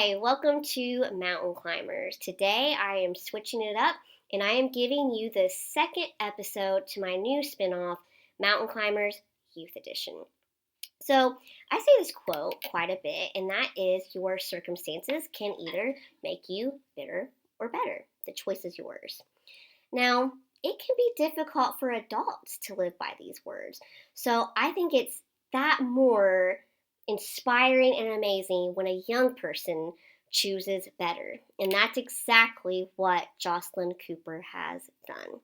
Hi, welcome to Mountain Climbers. Today I am switching it up and I am giving you the second episode to my new spinoff, Mountain Climbers Youth Edition. So, I say this quote quite a bit, and that is your circumstances can either make you bitter or better. The choice is yours. Now, it can be difficult for adults to live by these words. So I think it's that more inspiring and amazing when a young person chooses better. And that's exactly what Jocelyn Cooper has done.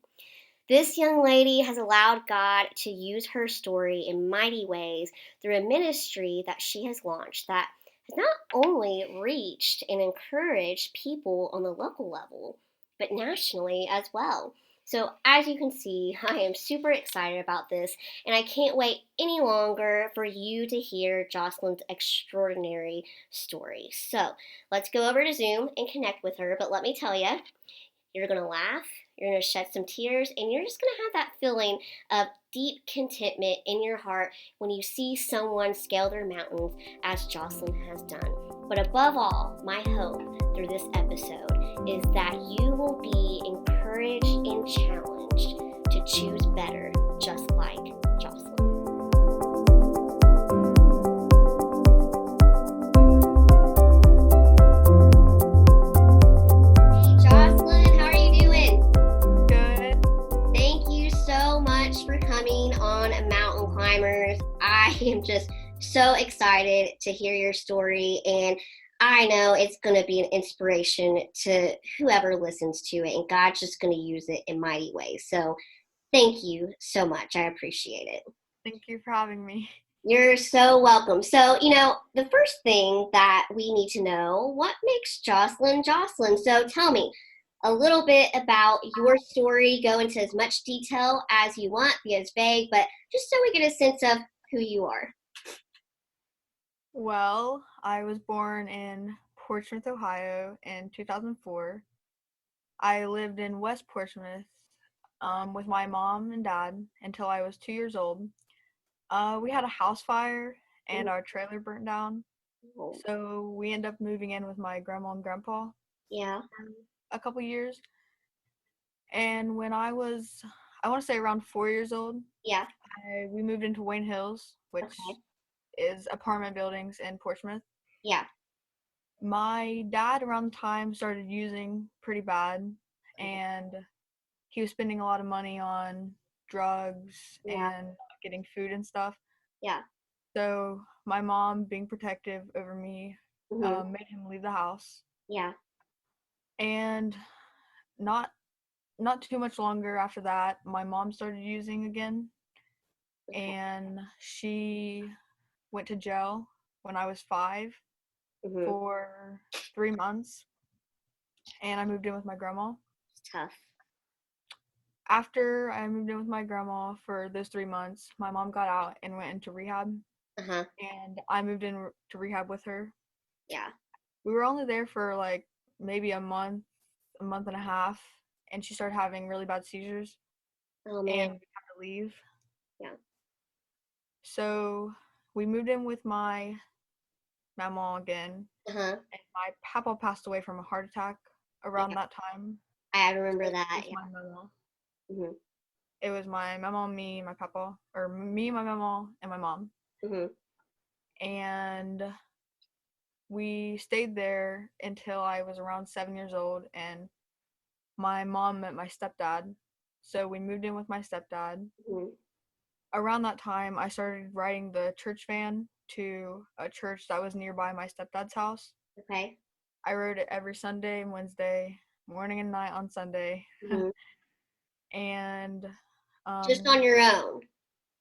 This young lady has allowed God to use her story in mighty ways through a ministry that she has launched that has not only reached and encouraged people on the local level, but nationally as well. So, as you can see, I am super excited about this, and I can't wait any longer for you to hear Jocelyn's extraordinary story. So, let's go over to Zoom and connect with her. But let me tell you, you're going to laugh, you're going to shed some tears, and you're just going to have that feeling of deep contentment in your heart when you see someone scale their mountains as Jocelyn has done. But above all, my hope through this episode is that you will be encouraged and challenged to choose better, just like Jocelyn. Hey, Jocelyn, how are you doing? Good. Thank you so much for coming on Mountain Climbers. I am just so excited to hear your story, and I know it's going to be an inspiration to whoever listens to it, and God's just going to use it in mighty ways. So, thank you so much. I appreciate it. Thank you for having me. You're so welcome. So, the first thing that we need to know, what makes Jocelyn Jocelyn? So, tell me a little bit about your story. Go into as much detail as you want, be as vague, but just so we get a sense of who you are. Well, I was born in Portsmouth, Ohio in 2004. I lived in West Portsmouth with my mom and dad until I was 2 years old. We had a house fire and our trailer burnt down. Oh, So we ended up moving in with my grandma and grandpa yeah, for a couple years. And when I want to say around 4 years old, yeah, we moved into Wayne Hills, which okay, is apartment buildings in Portsmouth. yeah, My dad around the time started using pretty bad, and he was spending a lot of money on drugs yeah, and getting food and stuff. yeah, So my mom, being protective over me, mm-hmm, made him leave the house. yeah, And not not too much longer after that, my mom started using again, okay, and she went to jail when I was 5 mm-hmm, for 3 months, and I moved in with my grandma. it's tough, After I moved in with my grandma for those 3 months, my mom got out and went into rehab, uh-huh, and I moved in to rehab with her. yeah, We were only there for like maybe a month and a half, and she started having really bad seizures, oh man, and we had to leave. yeah, So we moved in with my mama again, uh-huh, and my papa passed away from a heart attack around yeah, that time. I So remember it that, was yeah, my mama. mm-hmm, It was my mama, me, my papa, or me, my mama, and my mom. mm-hmm, And we stayed there until I was around 7 years old, and my mom met my stepdad. So we moved in with my stepdad. mm-hmm, Around that time, I started riding the church van to a church that was nearby my stepdad's house. okay, I rode it every Sunday and Wednesday, morning and night on Sunday. mm-hmm. And Just on your own.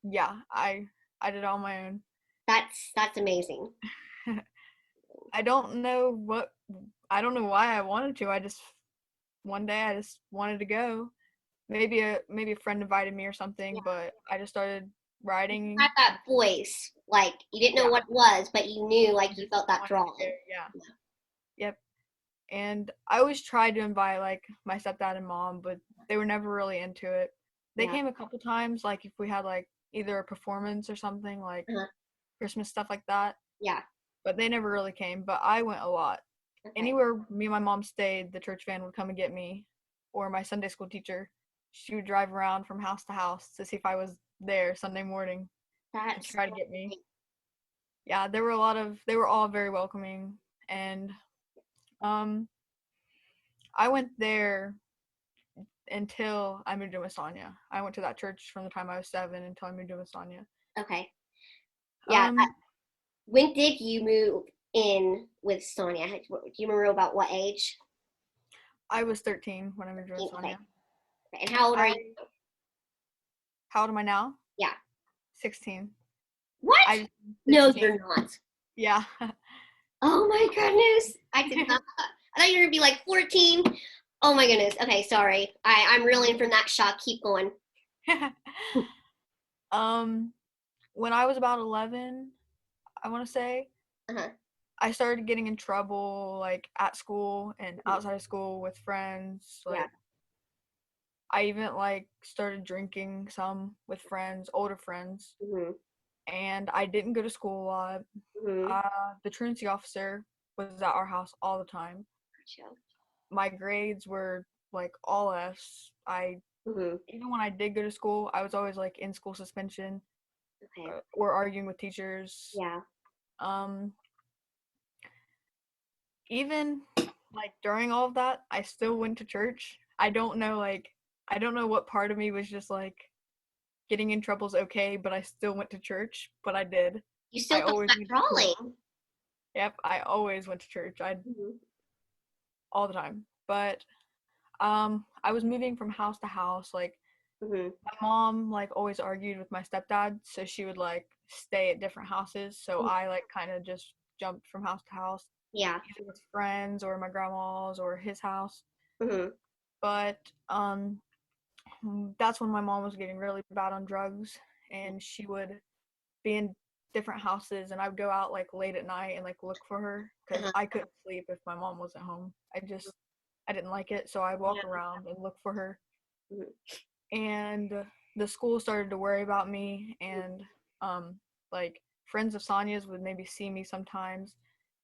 yeah, I did it on my own. That's amazing. I don't know why I wanted to. One day I just wanted to go. Maybe a friend invited me or something, but I just started Had riding. that voice, like you didn't know Yeah, what it was, but you knew, like I you just felt that wanted to go. drawing. Yeah. Yep. And I always tried to invite like my stepdad and mom, but they were never really into it. They Yeah, came a couple times, like if we had like either a performance or something, like uh-huh. Christmas stuff like that, Yeah, but they never really came. But I went a lot. Okay. Anywhere me and my mom stayed, the church van would come and get me, or my Sunday school teacher. She would drive around from house to house to see if I was there Sunday morning and That's try to so get me. great. Yeah, they were all very welcoming, and um, I went there until I moved to Wisconsin. I went to that church from the time I was 7 until I moved to Wisconsin. Okay. Yeah. Um, When did you move in with Sonia? Do you remember about what age? I was 13 when I moved to 13. Okay. Wisconsin. Okay. And how old are you? I How old am I now? Yeah. 16. What? I just No, 16. you're not. Yeah. Oh my goodness. I did not. I thought you were gonna be like 14. Oh my goodness. Okay, sorry. I'm reeling from that shock. Keep going. um, when I was about 11, I want to say, Uh-huh. I started getting in trouble like at school and outside of school with friends. Yeah. Like I even like started drinking some with friends, older friends, Mhm. and I didn't go to school a lot. Mhm. The truancy officer was at our house all the time. Gotcha. My grades were like all F's. I Mhm. Even when I did go to school, I was always like in school suspension Okay. or arguing with teachers. Yeah. Um, Even like during all of that, I still went to church. I don't know what part of me was just like getting in trouble's okay, but I still went to church, but I did. You I still felt always that went to church. drawing. Yep, I always went to church. I Mhm. All the time. But I was moving from house to house. Like Mhm. my mom like always argued with my stepdad, so she would like stay at different houses. So Mhm. I like kind of just jumped from house to house, Yeah. either with friends or my grandma's or his house. Mhm. But that's when my mom was getting really bad on drugs, and she would be in different houses, and I would go out like late at night and like look for her because Uh-huh. I couldn't sleep if my mom wasn't home. I didn't like it, so I'd walk Yeah. around and look for her. Mhm. And the school started to worry about me, and um like friends of Sonia's would maybe see me sometimes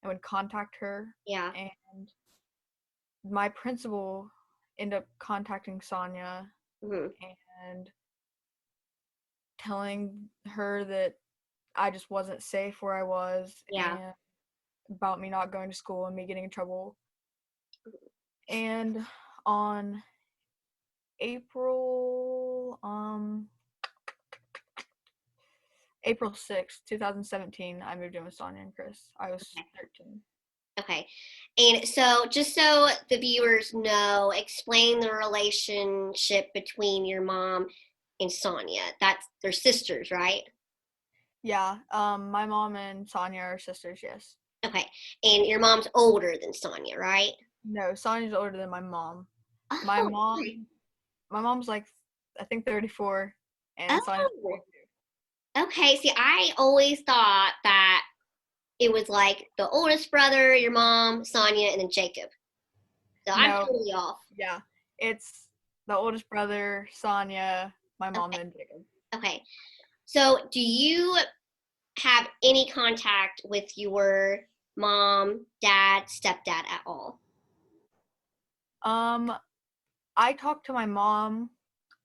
and would contact her, Yeah. and my principal ended up contacting Sonia Mhm. and telling her that I just wasn't safe where I was Yeah. and about me not going to school and me getting in trouble. And on April April 6th, 2017, I moved in with Sonia and Chris. I was Okay. 13. Okay. And so, just so the viewers know, explain the relationship between your mom and Sonia. That's they're sisters, right? Yeah, my mom and Sonia are sisters, yes. Okay. And your mom's older than Sonia, right? No, Sonia's older than my mom. My Oh, okay. mom my mom's like I think 34 and Sonia's Oh, 22. okay. See, I always thought that it was like the oldest brother, your mom, Sonia, and then Jacob. So I'm No, totally off. yeah. It's the oldest brother, Sonia, my mom, Okay. then Jacob. Okay. So, do you have any contact with your mom, dad, stepdad at all? Um, I talk to my mom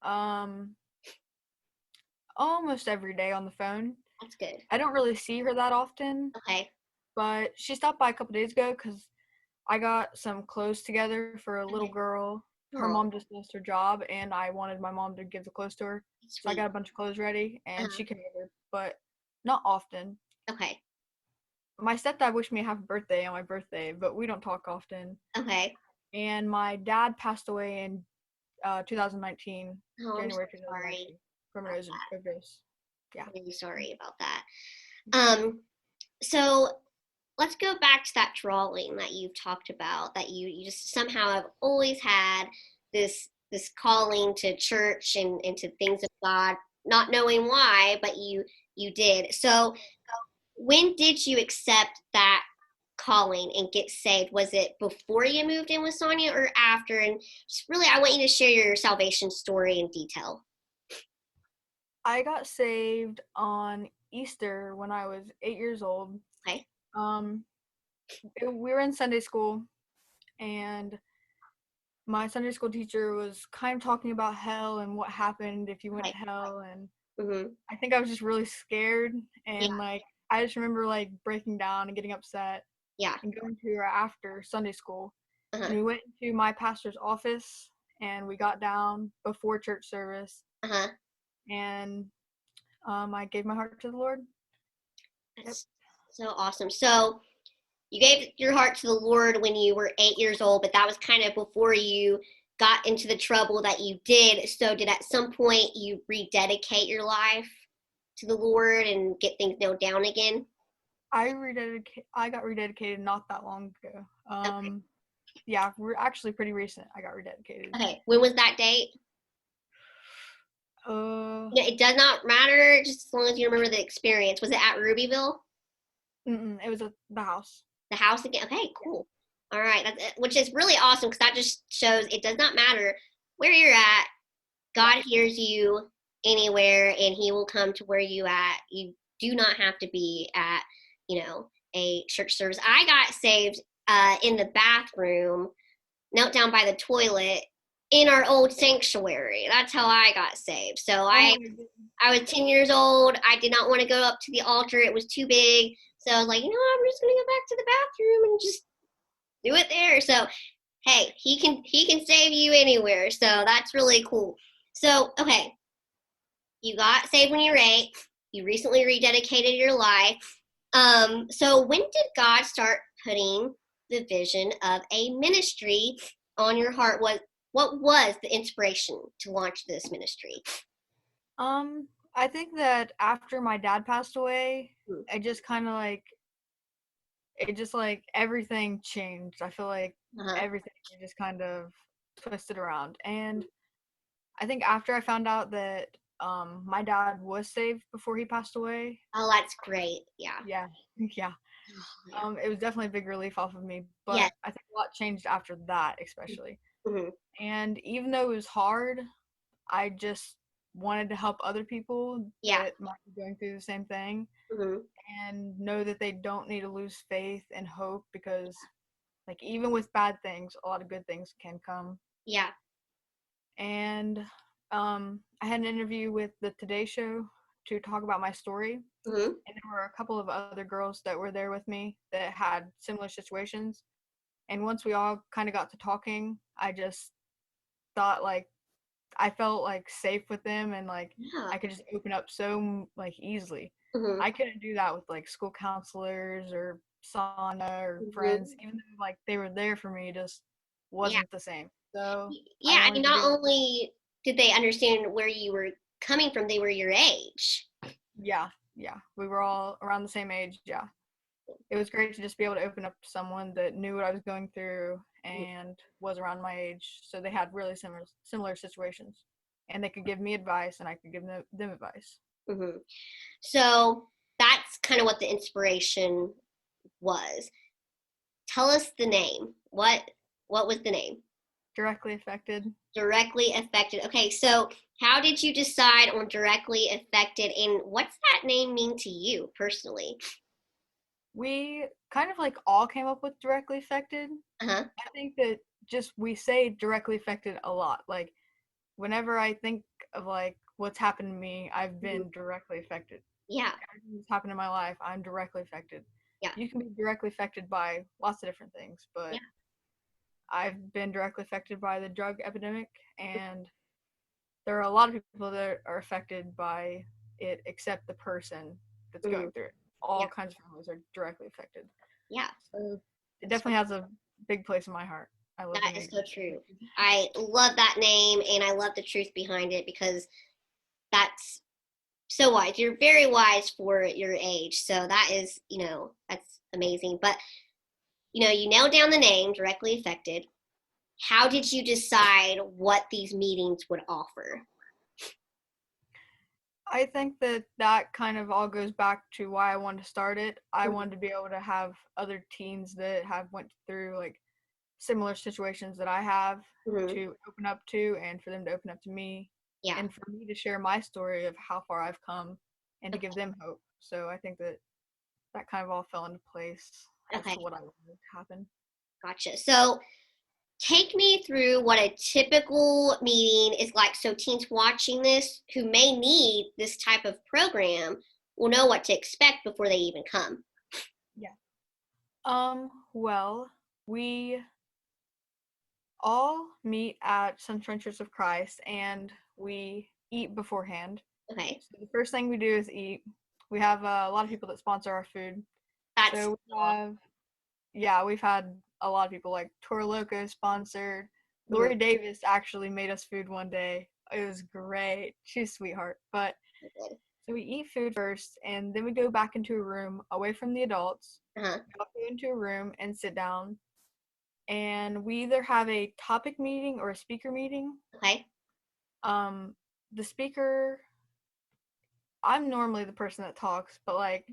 um almost every day on the phone. That's good. I don't really see her that often, Okay. but she stopped by a couple days ago because I got some clothes together for a little Okay. girl. Her Oh, mom just lost her job, and I wanted my mom to give the clothes to her. So I sweet. got a bunch of clothes ready, and Uh-huh. she came over, but not often. Okay. My stepdad wished me a happy birthday on my birthday, but we don't talk often. Okay. And my dad passed away in 2019, Oh, I'm so January sorry 2019, from an about overdose. Yeah. that. Really sorry about that. Um, so let's go back to that drawing that you've talked about, that you just somehow have always had this calling to church and to things of God, not knowing why, but you did. So when did you accept that calling and get saved? Was it before you moved in with Sonia or after? And just really, I want you to share your salvation story in detail. I got saved on Easter when I was 8 years old. Okay. Um, We were in Sunday school, and my Sunday school teacher was kind of talking about hell and what happened if you went Okay. to hell. And Mhm. I think I was just really scared. Yeah. And like, I just remember like breaking down and getting upset Yeah. and going to her after Sunday school. Uh-huh. And we went to my pastor's office and we got down before church service. Uh-huh. And I gave my heart to the Lord. Yep. That's so awesome. So you gave your heart to the Lord when you were 8 years old, but that was kind of before you got into the trouble that you did. So did at some point you rededicate your life to the Lord and get things nailed down again? I got rededicated not that long ago. Okay. Yeah, we're actually pretty recent. I got rededicated. Okay. When was that date? Uh, It does not matter, just as long as you remember the experience. Was it at Rubyville? it was at the house. The house again? Okay, Yeah. cool. All right, which is really awesome because that just shows it does not matter where you're at. Yeah. God hears you anywhere, and He will come to where you at. You do not have to be at, a church service. I got saved in the bathroom, knelt down by the toilet in our old sanctuary. That's how I got saved. So Oh I my goodness. I was 10 years old. I did not want to go up to the altar. It was too big. So I was like, I'm just going to go back to the bathroom and just do it there. So, hey, he can save you anywhere. So that's really cool. So, okay, you got saved when you were 8. You recently rededicated your life. So when did God start putting the vision of a ministry on your heart? What was the inspiration to launch this ministry? I think that after my dad passed away, Hmm. it just kind of like everything changed. I feel like Uh-huh. everything just kind of twisted around. And I think after I found out that my dad was saved before he passed away, Oh, that's great. Yeah. yeah, yeah, Yeah. it was definitely a big relief off of me. Yes. But I think a lot changed after that, especially. Hmm. And even though it was hard, I just wanted to help other people Yeah. that might be going through the same thing Hmm. and know that they don't need to lose faith and hope because, like, even with bad things, a lot of good things can come. Yeah. And I had an interview with the Today Show to talk about my story. Hmm. And there were a couple of other girls that were there with me that had similar situations. And once we all kind of got to talking, I just thought like I felt like safe with them and like Yeah. I could just open up so like easily. Hmm. I couldn't do that with like school counselors or sauna or friends, Hmm. even though like they were there for me, it just Yeah. wasn't the same. So I Yeah. I mean, wanted to be not able to, only did they understand where you were coming from, they were your age. yeah, yeah. We were all around the same age, yeah. It was great to just be able to open up to someone that knew what I was going through and was around my age. So they had really similar situations. And they could give me advice and I could give them advice. Hmm. So that's kind of what the inspiration was. Tell us the name. What was the name? Directly affected. Directly affected. Okay, so how did you decide on directly affected, and what's that name mean to you personally? We kind of like all came up with directly affected. Uh-huh. I think that just we say directly affected a lot. Like whenever I think of like what's happened to me, I've Hmm. been directly affected. Yeah. Everything that's happened in my life, I'm directly affected. Yeah. You can be directly affected by lots of different things, Yeah. but I've been directly affected by the drug epidemic, and there are a lot of people that are affected by it, except the person that's Hmm. going through it. Yeah. All kinds of families are directly affected. Yeah. So it So definitely has a big place in my heart. I love the that is name. so true. I love that name, and I love the truth behind it because that's so wise. You're very wise for your age. So that is, that's amazing. But, you nailed down the name, directly affected. How did you decide what these meetings would offer? I think that kind of all goes back to why I wanted to start it. I Mhm. wanted to be able to have other teens that have went through like similar situations that I have Mhm. to open up to and for them to open up to me Yeah. and for me to share my story of how far I've come and to give Okay. them hope. So I think that kind of all fell into place. as Okay, to what I wanted to happen. gotcha. So take me through what a typical meeting is like so teens watching this who may need this type of program will know what to expect before they even come. Yeah. Well, we all meet at Central Church of Christ and we eat beforehand. Okay, So the first thing we do is eat. We have a lot of people that sponsor our food. that's So we have, yeah, we've had a lot of people like Toro Loco sponsored. mhm, Lori Davis actually made us food one day. It was great. She's a sweetheart. But good. so we eat food first, and then we go back into a room away from the adults. Uh-huh. Go into a room and sit down. And we either have a topic meeting or a speaker meeting. Okay. Um, the speaker, I'm normally the person that talks, but like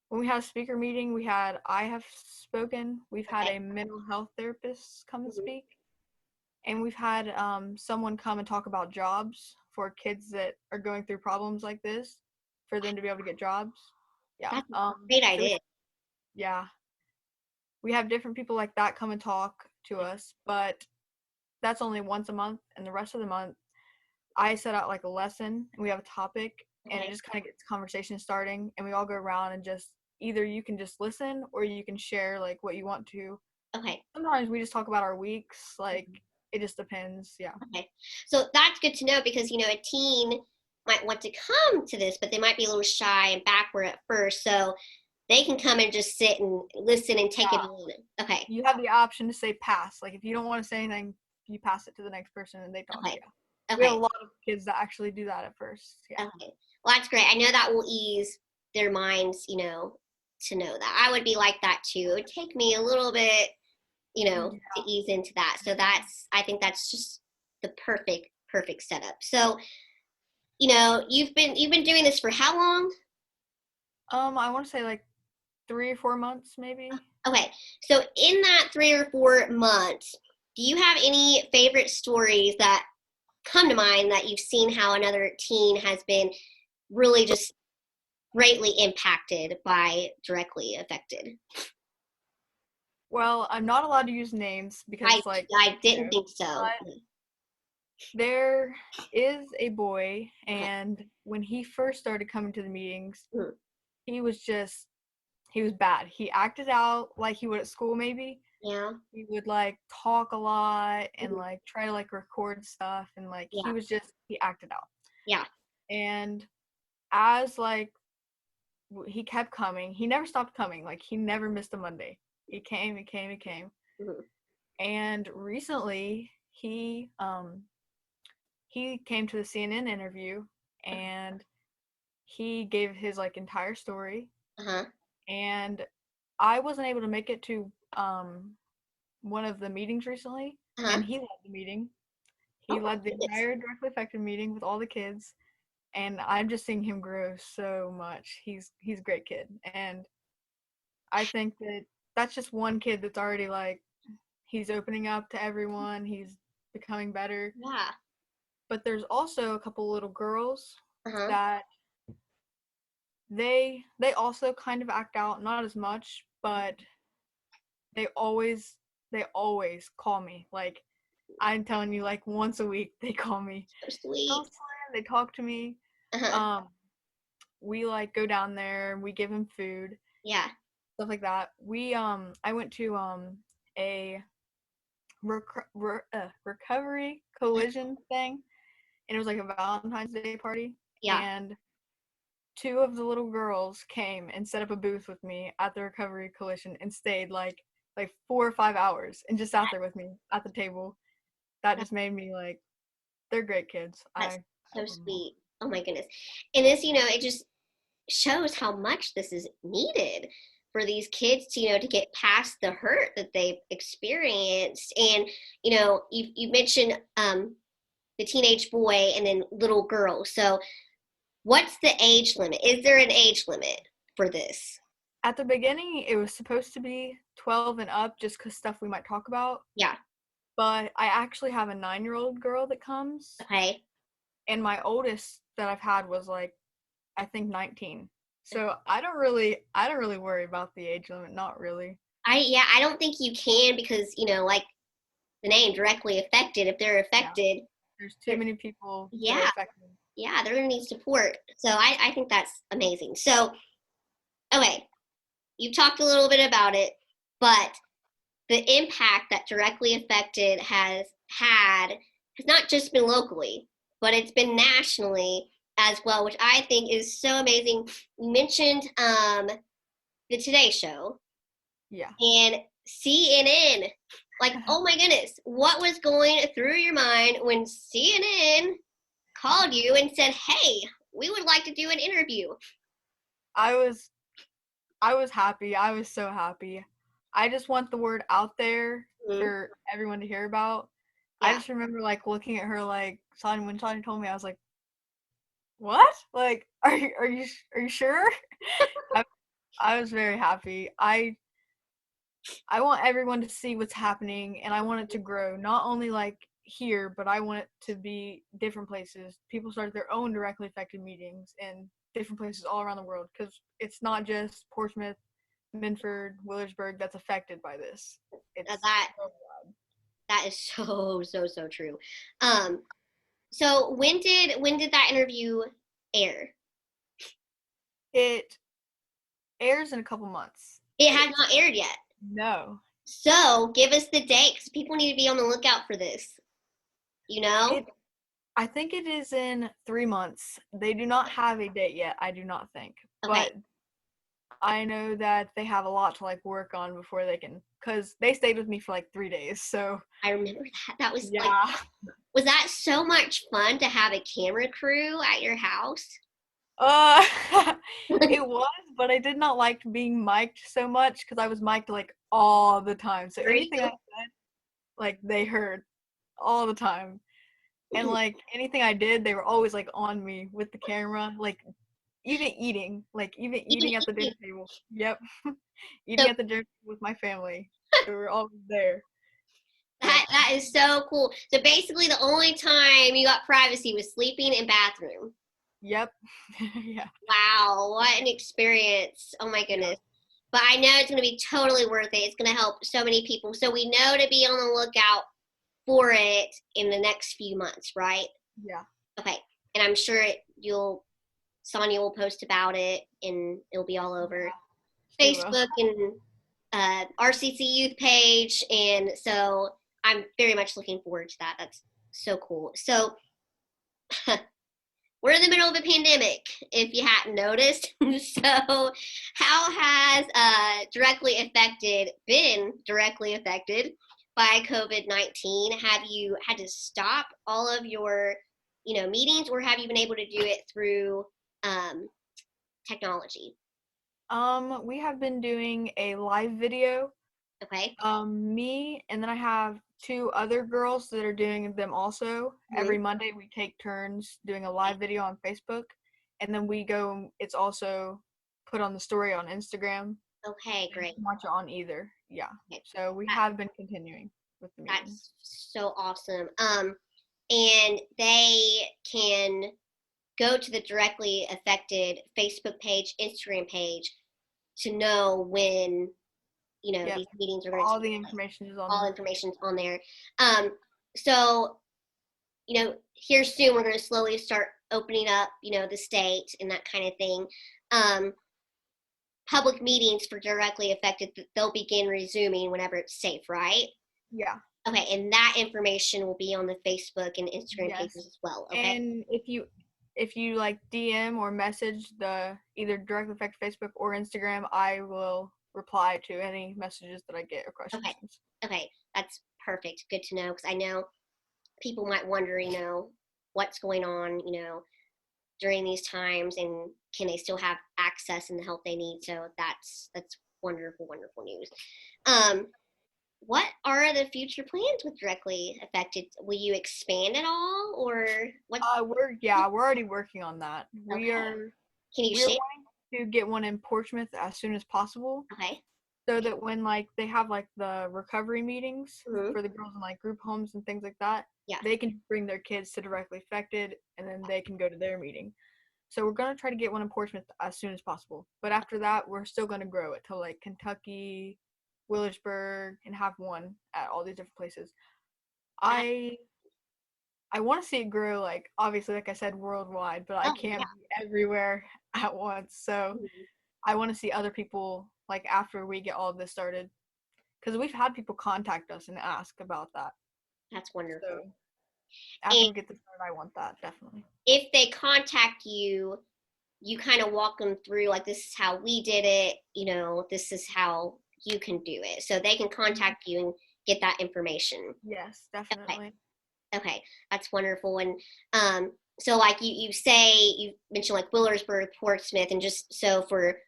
when we had a speaker meeting, I have spoken. We've had Okay. a mental health therapist come and Mhm. speak, and we've had someone come and talk about jobs for kids that are going through problems like this, for them to be able to get jobs. Yeah. That's a great So idea. yeah, we have different people like that come and talk to us, but that's only once a month, and the rest of the month I set out like a lesson and we have a topic, and it Okay. just kind of gets conversation starting, and we all go around and just either you can just listen or you can share like what you want to. Okay. Sometimes we just talk about our weeks, like Mhm. it just depends. Yeah. Okay. So that's good to know because, a teen might want to come to this, but they might be a little shy and backward at first. So they can come and just sit and listen and take it Yeah. in. Okay. You have the option to say pass. Like if you don't want to say anything, you pass it to the next person and they talk. Okay. Yeah. We have a Okay. lot of kids that actually do that at first. Yeah. Okay. Well, that's great. I know that will ease their minds, to know that. I would be like that too. It would take me a little bit, Yeah. to ease into that. So I think that's just the perfect setup. So, you've been doing this for how long? I want to say like 3 or 4 months maybe. Okay. So in that 3 or 4 months, do you have any favorite stories that come to mind that you've seen how another teen has been really just greatly impacted by directly affected? Well, I'm not allowed to use names I because, like, I you didn't know, think so. but there is a boy, and when he first started coming to the meetings, Mhm. he was just, he was bad. He acted out like he would at school, maybe. Yeah. He would, like, talk a lot and, Mhm. like, try to, like, record stuff, and, like, Yeah. he acted out. Yeah. And as, like, he kept coming, he never stopped coming. Like, he never missed a Monday. He came, he came, he came. Mhm. And recently, he came to the CNN interview and he gave his like entire story. Uh-huh. And I wasn't able to make it to one of the meetings recently, Uh-huh. and he led the meeting. Oh He my led the goodness. entire directly affected meeting with all the kids, and I'm just seeing him grow so much. He's a great kid, and I think that that's just one kid that's already like he's opening up to everyone. He's becoming better. Yeah. But there's also a couple little girls Uh-huh. that they also kind of act out, not as much, but they always they always call me. Like I'm telling you, like once a week they call me. So sweet. Jocelyn, they talk to me. Uh-huh. Um, we like go down there and we give him food, Yeah. stuff like that. I went to a recovery collision thing, and it was like a Valentine's Day party, Yeah. and two of the little girls came and set up a booth with me at the recovery collision and stayed like 4 or 5 hours and just sat there with me at the table. That just made me like they're great kids. That's I so love them all. sweet. Oh my goodness. And this, it just shows how much this is needed for these kids to, to get past the hurt that they've experienced. And, you mentioned the teenage boy and then little girl. So what's the age limit? Is there an age limit for this? At the beginning, it was supposed to be 12 and up just because stuff we might talk about. Yeah. But I actually have a 9-year-old girl that comes, Okay. and my oldest that I've had was like, I think 19. So I don't really worry about the age limit, not really. I don't think you can because, like the name directly affected, if they're Yeah. affected, There's too they're, many people that are yeah, affected. yeah, they're gonna need support. So I think that's amazing. So, okay, you've talked a little bit about it, but the impact that directly affected has not just been locally, but it's been nationally as well, which I think is so amazing. You mentioned the Today Show Yeah. and CNN. Like, oh my goodness, what was going through your mind when CNN called you and said, "Hey, we would like to do an interview"? I was I was happy. I was so happy. I just want the word out there Mm-hmm. for everyone to hear about. I Yeah, just remember like looking at her like Sonya when Sonya told me I was like, "What? Like are you sure?" I I was very happy. I want everyone to see what's happening and I want it to grow. Not only like here, but I want it to be different places. People start their own directly affected meetings in different places all around the world because it's not just Portsmouth, Minford, Willersburg that's affected by this. It's that that is so true. Um, so when did that interview air? it airs in a couple months. It has It's not aired yet. no. So give us the date because people need to be on the lookout for this. You know? It I think it is in 3 months. They do not have a date yet, I do not think. Okay, But I know that they have a lot to like work on before they can, cause they stayed with me for like 3 days. So I remember that. That was like, yeah, was that so much fun to have a camera crew at your house? uh, it was, but I did not like being mic'd so much because I was mic'd like all the time. So Were anything I you? said, like they heard all the time, and like anything I did, they were always like on me with the camera, like even Even eating at the dinner eating. table. Yep, So eating at the dinner table with my family, they were always there. Yep. that is so cool. So basically, the only time you got privacy was sleeping in bathroom. Yep. Yeah. Wow, what an experience! Oh my Yeah. goodness. But I know it's going to be totally worth it. It's going to help so many people. So we know to be on the lookout for it in the next few months, right? Yeah. Okay. And I'm sure Sonia will post about it and it'll be all over Yeah. She will. Facebook and RCC Youth page. And so I'm very much looking forward to that. That's so cool. So we're in the middle of a pandemic, if you hadn't noticed. So, how has been directly affected by COVID-19? Have you had to stop all of your, meetings, or have you been able to do it through um, technology? We have been doing a live video. Okay. Me and then I have two other girls that are doing them also. Mm-hmm. Every Monday we take turns doing a live video on Facebook, and then it's also put on the story on Instagram, Okay, and you great. can watch it on either. Yeah. Okay. So we That, have been continuing with the meetings. that's so awesome. And they can go to the directly affected Facebook page, Instagram page to know when, Yep. these meetings are going to All take the place. information is All on. information's on there. Um, so, here soon we're going to slowly start opening up, the state and that kind of thing. Um, Public meetings for directly affected, they'll begin resuming whenever it's safe, right? Yeah. Okay, and that information will be on the Facebook and Instagram pages Yes. as well. Okay. And if you like DM or message the either directly affect Facebook or Instagram, I will reply to any messages that I get or Okay. questions. Okay. That's perfect. Good to know because I know people might wonder, what's going on, during these times and can they still have access and the help they need. So that's wonderful, wonderful news. Um, what are the future plans with directly affected? Will you expand at all or what's We're already working on that. We okay? are Can you we are share? wanting to get one in Portsmouth as soon as possible, Okay. so that when like they have like the recovery meetings Mm-hmm. for the girls in like group homes and things like that, Yeah. they can bring their kids to directly affected, and then they can go to their meeting. So we're going to try to get one in Portsmouth as soon as possible. But after that, we're still going to grow it to like Kentucky, Willisburg, and have one at all these different places. That, I want to see it grow, like obviously, like I said, worldwide, but I oh can't yeah. be everywhere at once. So Mhm. I want to see other people like after we get all of this started, because we've had people contact us and ask about that. That's So wonderful. after And we get this started, I want that definitely. if they contact you, you kind of walk them through like this is how we did it, this is how you can do it. So they can Mhm. contact you and get that information. Yes, Okay. definitely. Okay. That's wonderful. And so like you mentioned like Willersburg, Portsmouth, and just so for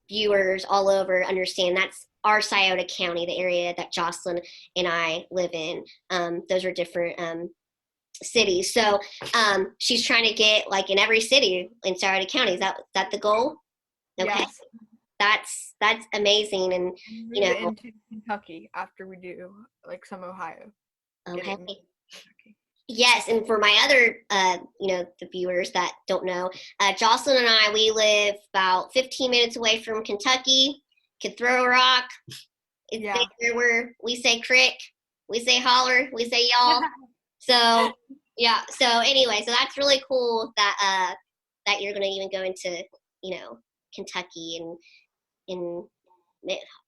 viewers all over understand that's our Scioto County, the area that Jocelyn and I live in. Those are different cities. So she's trying to get like in every city in Scioto County. Is that the goal? Okay, Yes, that's amazing, and and you move it know, into Kentucky after we do like some Ohio. Get okay. it moved to Kentucky. Yes, and for my other, the viewers that don't know, Jocelyn and I, we live about 15 minutes away from Kentucky. Could throw a rock. It's Yeah. there where we say crick, we say holler, we say y'all. So yeah. So anyway, so that's really cool that you're gonna even go into Kentucky and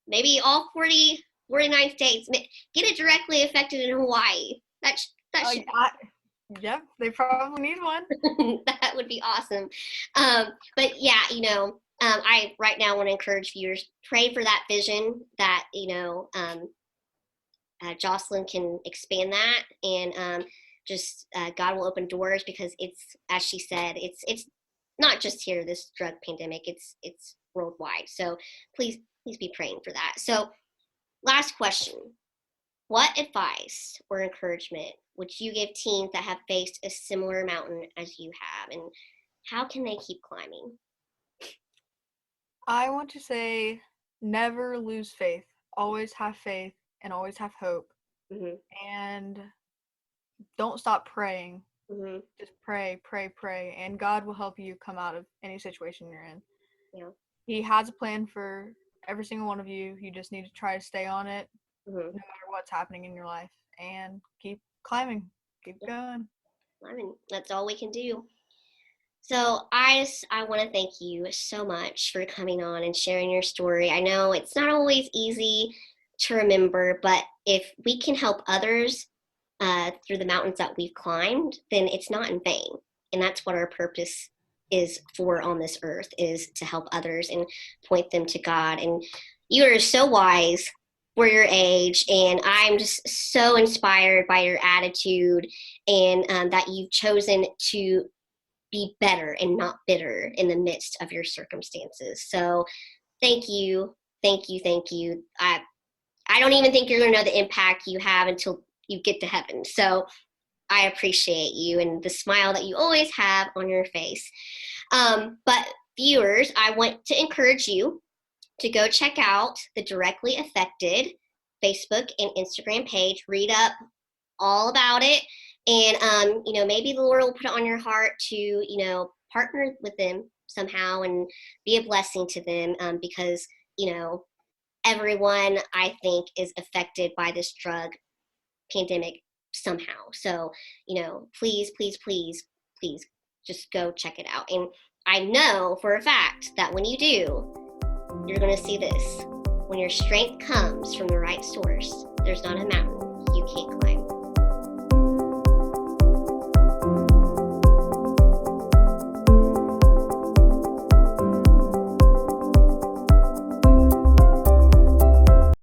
maybe all 49 states. Get it directly affected in Hawaii. That Oh should yeah. Yep, they probably need one. that would be awesome. But yeah, I right now want to encourage viewers pray for that vision that Jocelyn can expand that, and just God will open doors because it's as she said, it's not just here this drug pandemic, it's worldwide. So please be praying for that. So last question: what advice or encouragement would you give teens that have faced a similar mountain as you have, and how can they keep climbing? I want to say never lose faith. Always have faith and always have hope. Mm-hmm. And don't stop praying. Mm-hmm. Just pray, pray, pray, and God will help you come out of any situation you're in. Yeah. He has a plan for every single one of you. You just need to try to stay on it Mm-hmm. no matter what's happening in your life and keep climbing. Keep Yeah. going. I mean, that's all we can do. So I want to thank you so much for coming on and sharing your story. I know it's not always easy to remember, but if we can help others through the mountains that we've climbed, then it's not in vain. And that's what our purpose is for on this earth, is to help others and point them to God. And you are so wise for your age, and I'm just so inspired by your attitude and that you've chosen to be better and not bitter in the midst of your circumstances. So thank you, thank you, thank you. I don't even think you're going to know the impact you have until you get to heaven. So I appreciate you and the smile that you always have on your face. But viewers, I want to encourage you to go check out the Directly Affected Facebook and Instagram page. Read up all about it, and maybe the Lord will put it on your heart to partner with them somehow and be a blessing to them, because everyone I think is affected by this drug pandemic somehow. So please, please, please, please just go check it out. And I know for a fact that when you do, you're going to see this: when your strength comes from the right source, there's not a mountain you can't climb.